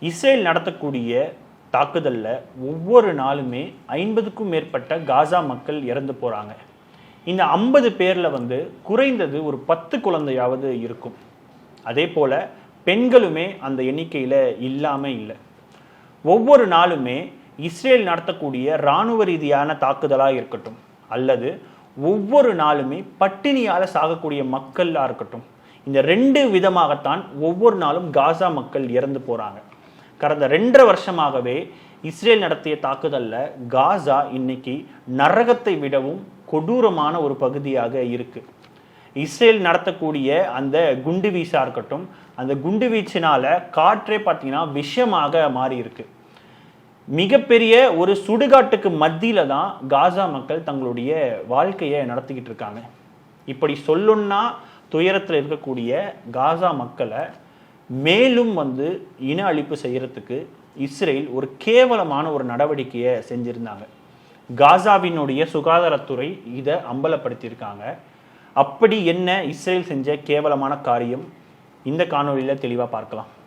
Israel நடத்தக்கூடிய தாக்குதலில் ஒவ்வொரு நாளுமே 50க்கும் மேற்பட்ட காசா மக்கள் இறந்து போகிறாங்க. இந்த 50 பேரில் குறைந்தது ஒரு 10 குழந்தையாவது இருக்கும். அதே போல் பெண்களுமே அந்த எண்ணிக்கையில் இல்லாமல் இல்லை. ஒவ்வொரு நாளுமே இஸ்ரேல் நடத்தக்கூடிய இராணுவ ரீதியான தாக்குதலாக இருக்கட்டும், அல்லது ஒவ்வொரு நாளுமே பட்டினியால் சாகக்கூடிய மக்களாக இருக்கட்டும், இந்த 2 விதமாகத்தான் ஒவ்வொரு நாளும் காசா மக்கள் இறந்து போகிறாங்க. கடந்த 2.5 வருஷமாகவே இஸ்ரேல் நடத்திய தாக்குதலில் காசா இன்னைக்கு நரகத்தை விடவும் கொடூரமான ஒரு பகுதியாக இருக்கு. இஸ்ரேல் நடத்தக்கூடிய அந்த குண்டு வீச்சா இருக்கட்டும், அந்த குண்டு வீச்சினால காற்றே பார்த்தீங்கன்னா விஷமாக மாறி இருக்கு. மிகப்பெரிய ஒரு சுடுகாட்டுக்கு மத்தியில தான் காசா மக்கள் தங்களுடைய வாழ்க்கையை நடத்திக்கிட்டு இருக்காங்க. இப்படி சொல்லுன்னா துயரத்தில் இருக்கக்கூடிய காசா மக்களை மேலும் இன அழிப்பு செய்யறதுக்கு இஸ்ரேல் ஒரு கேவலமான ஒரு நடவடிக்கையை செஞ்சிருந்தாங்க. காசாவினுடைய சுகாதாரத்துறை இதை அம்பலப்படுத்தியிருக்காங்க. அப்படி என்ன இஸ்ரேல் செஞ்ச கேவலமான காரியம் இந்த காணொலியில் தெளிவாக பார்க்கலாம்.